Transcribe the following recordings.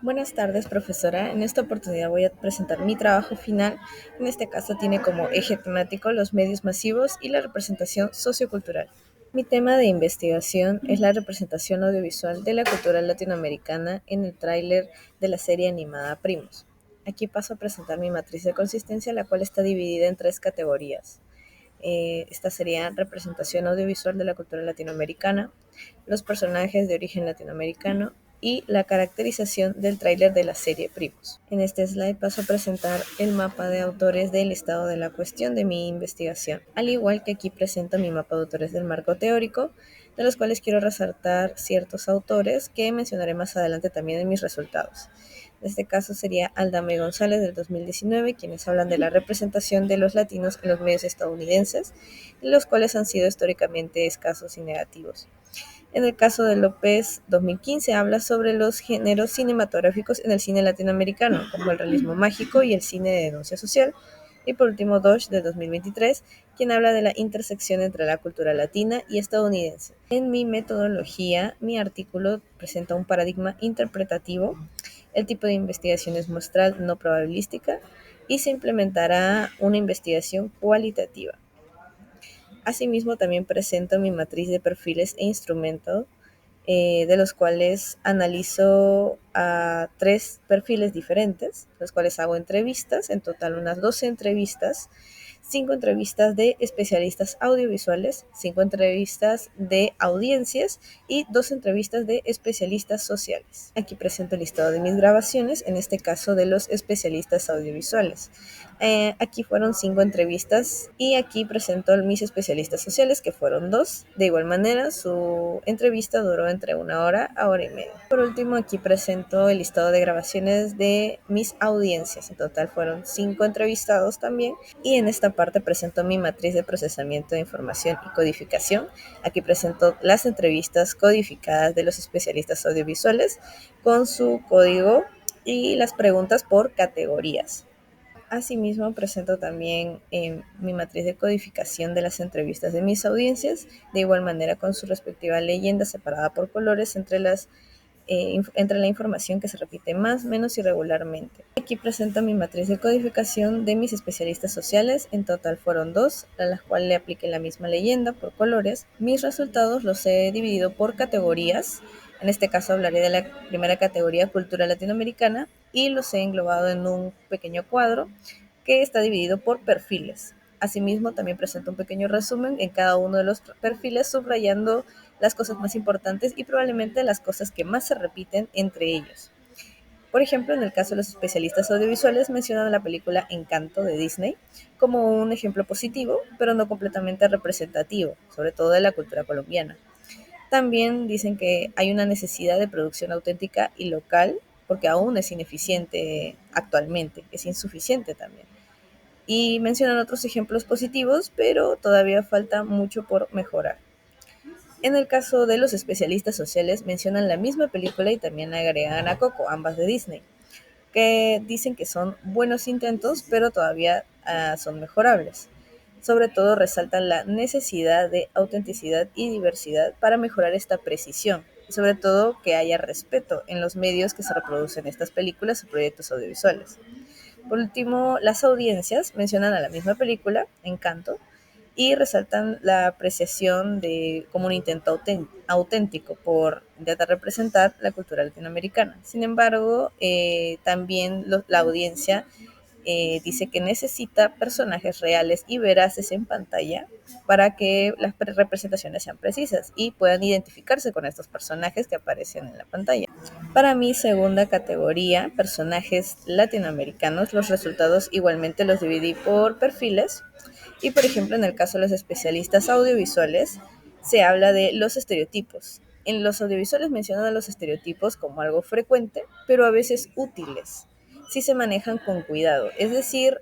Buenas tardes, profesora. En esta oportunidad voy a presentar mi trabajo final. En este caso tiene como eje temático los medios masivos y la representación sociocultural. Mi tema de investigación es la representación audiovisual de la cultura latinoamericana en el tráiler de la serie animada Primos. Aquí paso a presentar mi matriz de consistencia, la cual está dividida en tres categorías. Esta sería representación audiovisual de la cultura latinoamericana, los personajes de origen latinoamericano y la caracterización del tráiler de la serie Primos. En este slide paso a presentar el mapa de autores del estado de la cuestión de mi investigación, al igual que aquí presento mi mapa de autores del marco teórico, de los cuales quiero resaltar ciertos autores que mencionaré más adelante también en mis resultados. En este caso sería Aldame González del 2019, quienes hablan de la representación de los latinos en los medios estadounidenses, los cuales han sido históricamente escasos y negativos. En el caso de López, 2015, habla sobre los géneros cinematográficos en el cine latinoamericano, como el realismo mágico y el cine de denuncia social. Y por último, Dodge, de 2023, quien habla de la intersección entre la cultura latina y estadounidense. En mi metodología, mi artículo presenta un paradigma interpretativo. El tipo de investigación es muestral, no probabilística, y se implementará una investigación cualitativa. Asimismo, también presento mi matriz de perfiles e instrumentos, de los cuales analizo a tres perfiles diferentes, los cuales hago entrevistas, en total unas 12 entrevistas, 5 entrevistas de especialistas audiovisuales, 5 entrevistas de audiencias y 2 entrevistas de especialistas sociales. Aquí presento el listado de mis grabaciones, en este caso de los especialistas audiovisuales. Aquí fueron 5 entrevistas y aquí presento a mis especialistas sociales, que fueron 2. De igual manera, su entrevista duró entre 1 hora a hora y media. Por último, aquí presento el listado de grabaciones de mis audiencias. En total fueron 5 entrevistados también. Y en esta parte presento mi matriz de procesamiento de información y codificación. Aquí presento las entrevistas codificadas de los especialistas audiovisuales con su código y las preguntas por categorías. Asimismo, presento también mi matriz de codificación de las entrevistas de mis audiencias, de igual manera con su respectiva leyenda separada por colores entre la información que se repite más, menos irregularmente. Aquí presento mi matriz de codificación de mis especialistas sociales, en total fueron 2, a las cuales le apliqué la misma leyenda por colores. Mis resultados los he dividido por categorías. En este caso hablaré de la primera categoría, cultura latinoamericana, y los he englobado en un pequeño cuadro que está dividido por perfiles. Asimismo, también presento un pequeño resumen en cada uno de los perfiles, subrayando las cosas más importantes y probablemente las cosas que más se repiten entre ellos. Por ejemplo, en el caso de los especialistas audiovisuales, mencionan la película Encanto de Disney como un ejemplo positivo, pero no completamente representativo, sobre todo de la cultura colombiana. También dicen que hay una necesidad de producción auténtica y local, porque aún es ineficiente actualmente, es insuficiente también. Y mencionan otros ejemplos positivos, pero todavía falta mucho por mejorar. En el caso de los especialistas sociales, mencionan la misma película y también agregan a Coco, ambas de Disney, que dicen que son buenos intentos, pero todavía son mejorables. Sobre todo resaltan la necesidad de autenticidad y diversidad para mejorar esta precisión, y sobre todo que haya respeto en los medios que se reproducen estas películas o proyectos audiovisuales. Por último, las audiencias mencionan a la misma película, Encanto, y resaltan la apreciación de como un intento auténtico por intentar representar la cultura latinoamericana. Sin embargo, también la audiencia dice que necesita personajes reales y veraces en pantalla para que las representaciones sean precisas y puedan identificarse con estos personajes que aparecen en la pantalla. Para mi segunda categoría, personajes latinoamericanos, los resultados igualmente los dividí por perfiles. Y por ejemplo, en el caso de los especialistas audiovisuales, se habla de los estereotipos. En los audiovisuales mencionan a los estereotipos como algo frecuente, pero a veces útiles, si se manejan con cuidado. Es decir,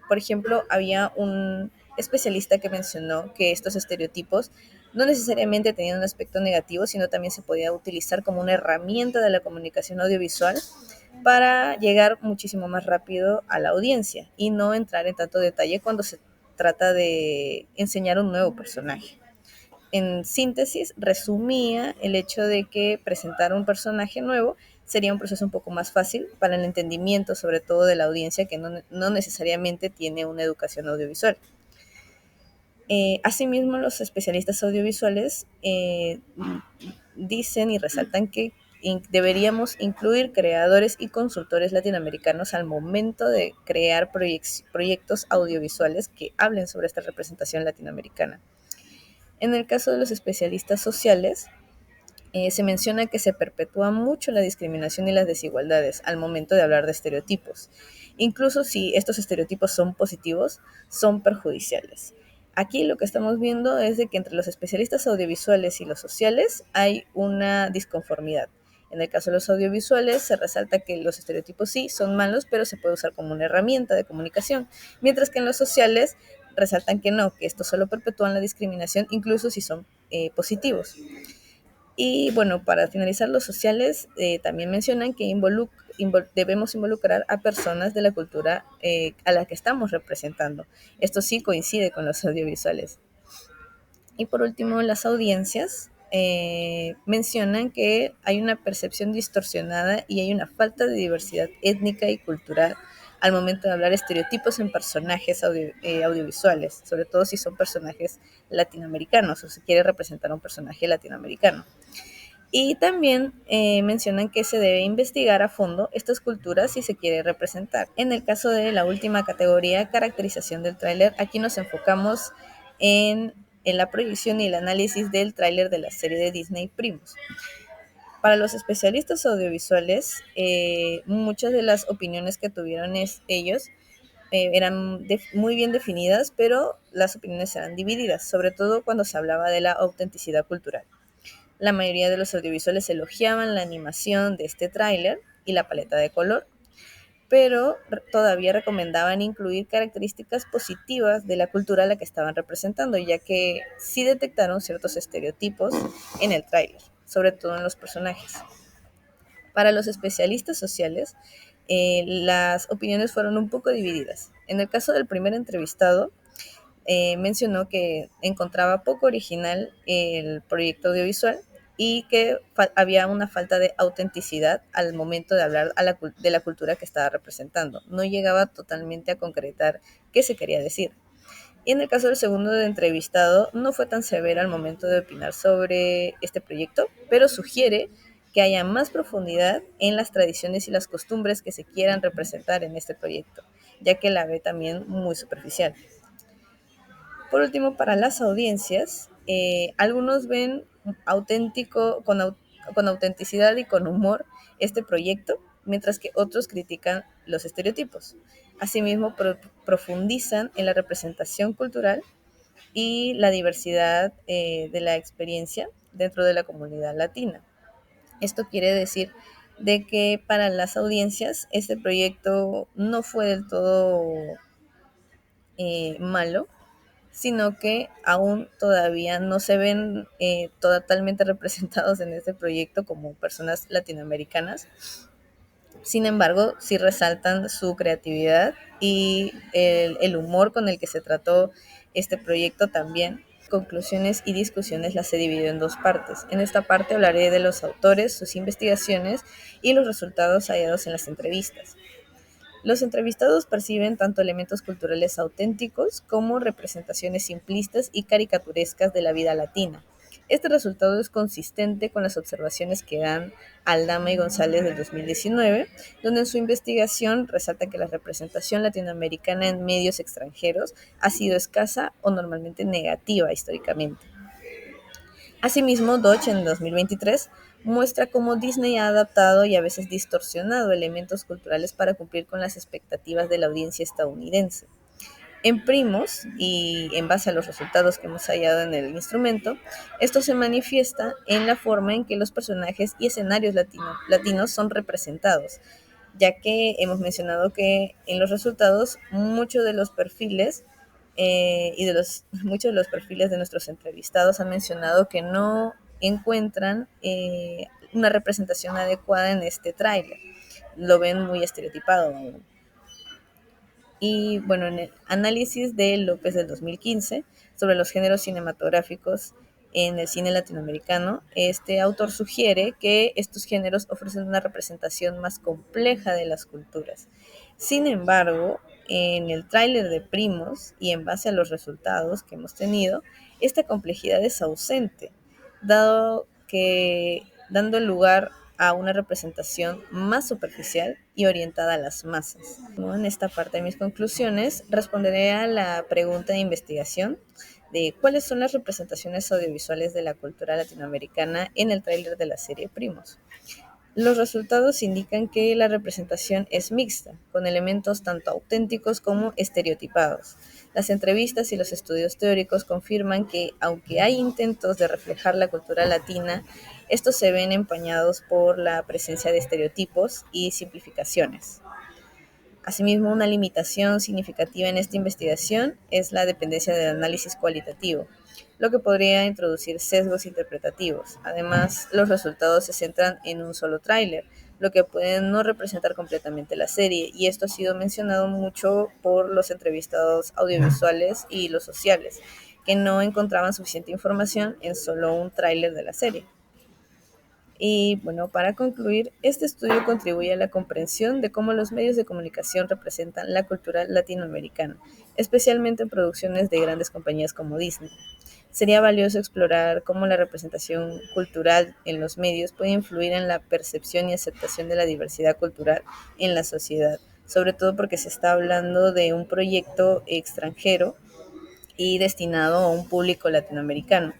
por ejemplo, había un especialista que mencionó que estos estereotipos no necesariamente tenían un aspecto negativo, sino también se podía utilizar como una herramienta de la comunicación audiovisual para llegar muchísimo más rápido a la audiencia y no entrar en tanto detalle cuando se trata de enseñar un nuevo personaje. En síntesis, resumía el hecho de que presentar un personaje nuevo sería un proceso un poco más fácil para el entendimiento, sobre todo de la audiencia que no necesariamente tiene una educación audiovisual. Asimismo, los especialistas audiovisuales dicen y resaltan que deberíamos incluir creadores y consultores latinoamericanos al momento de crear proyectos audiovisuales que hablen sobre esta representación latinoamericana. En el caso de los especialistas sociales, se menciona que se perpetúa mucho la discriminación y las desigualdades al momento de hablar de estereotipos. Incluso si estos estereotipos son positivos, son perjudiciales. Aquí lo que estamos viendo es de que entre los especialistas audiovisuales y los sociales hay una disconformidad. En el caso de los audiovisuales se resalta que los estereotipos sí son malos, pero se puede usar como una herramienta de comunicación, mientras que en los sociales resaltan que no, que estos solo perpetúan la discriminación, incluso si son positivos. Y bueno, para finalizar, los sociales también mencionan que debemos involucrar a personas de la cultura a la que estamos representando. Esto sí coincide con los audiovisuales. Y por último, las audiencias mencionan que hay una percepción distorsionada y hay una falta de diversidad étnica y cultural al momento de hablar estereotipos en personajes audiovisuales, sobre todo si son personajes latinoamericanos o se quiere representar a un personaje latinoamericano. Y también mencionan que se debe investigar a fondo estas culturas si se quiere representar. En el caso de la última categoría, caracterización del tráiler, aquí nos enfocamos en la proyección y el análisis del tráiler de la serie de Disney Primos. Para los especialistas audiovisuales, muchas de las opiniones que tuvieron ellos eran muy bien definidas, pero las opiniones eran divididas, sobre todo cuando se hablaba de la autenticidad cultural. La mayoría de los audiovisuales elogiaban la animación de este tráiler y la paleta de color, pero todavía recomendaban incluir características positivas de la cultura a la que estaban representando, ya que sí detectaron ciertos estereotipos en el tráiler, sobre todo en los personajes. Para los especialistas sociales, las opiniones fueron un poco divididas. En el caso del primer entrevistado, mencionó que encontraba poco original el proyecto audiovisual y que había una falta de autenticidad al momento de hablar de la cultura que estaba representando. No llegaba totalmente a concretar qué se quería decir. Y en el caso del segundo entrevistado, no fue tan severo al momento de opinar sobre este proyecto, pero sugiere que haya más profundidad en las tradiciones y las costumbres que se quieran representar en este proyecto, ya que la ve también muy superficial. Por último, para las audiencias, algunos ven con autenticidad y con humor este proyecto, mientras que otros critican los estereotipos. Asimismo, profundizan en la representación cultural y la diversidad de la experiencia dentro de la comunidad latina. Esto quiere decir de que para las audiencias este proyecto no fue del todo malo, sino que aún todavía no se ven totalmente representados en este proyecto como personas latinoamericanas. Sin embargo, sí resaltan su creatividad y el humor con el que se trató este proyecto también. Conclusiones y discusiones las he dividido en dos partes. En esta parte hablaré de los autores, sus investigaciones y los resultados hallados en las entrevistas. Los entrevistados perciben tanto elementos culturales auténticos como representaciones simplistas y caricaturescas de la vida latina. Este resultado es consistente con las observaciones que dan Aldama y González del 2019, donde en su investigación resalta que la representación latinoamericana en medios extranjeros ha sido escasa o normalmente negativa históricamente. Asimismo, Dodge en 2023 muestra cómo Disney ha adaptado y a veces distorsionado elementos culturales para cumplir con las expectativas de la audiencia estadounidense. En Primos, y en base a los resultados que hemos hallado en el instrumento, esto se manifiesta en la forma en que los personajes y escenarios latinos son representados, ya que hemos mencionado que en los resultados muchos de los perfiles muchos de los perfiles de nuestros entrevistados han mencionado que no encuentran una representación adecuada en este tráiler. Lo ven muy estereotipado aún. Y bueno, en el análisis de López del 2015 sobre los géneros cinematográficos en el cine latinoamericano, este autor sugiere que estos géneros ofrecen una representación más compleja de las culturas. Sin embargo, en el tráiler de Primos y en base a los resultados que hemos tenido, esta complejidad es ausente, dando lugar a una representación más superficial y orientada a las masas. ¿No? En esta parte de mis conclusiones responderé a la pregunta de investigación de cuáles son las representaciones audiovisuales de la cultura latinoamericana en el tráiler de la serie Primos. Los resultados indican que la representación es mixta, con elementos tanto auténticos como estereotipados. Las entrevistas y los estudios teóricos confirman que, aunque hay intentos de reflejar la cultura latina, estos se ven empañados por la presencia de estereotipos y simplificaciones. Asimismo, una limitación significativa en esta investigación es la dependencia del análisis cualitativo, lo que podría introducir sesgos interpretativos. Además, los resultados se centran en un solo tráiler, lo que puede no representar completamente la serie, y esto ha sido mencionado mucho por los entrevistados audiovisuales y los sociales, que no encontraban suficiente información en solo un tráiler de la serie. Y bueno, para concluir, este estudio contribuye a la comprensión de cómo los medios de comunicación representan la cultura latinoamericana, especialmente en producciones de grandes compañías como Disney. Sería valioso explorar cómo la representación cultural en los medios puede influir en la percepción y aceptación de la diversidad cultural en la sociedad, sobre todo porque se está hablando de un proyecto extranjero y destinado a un público latinoamericano.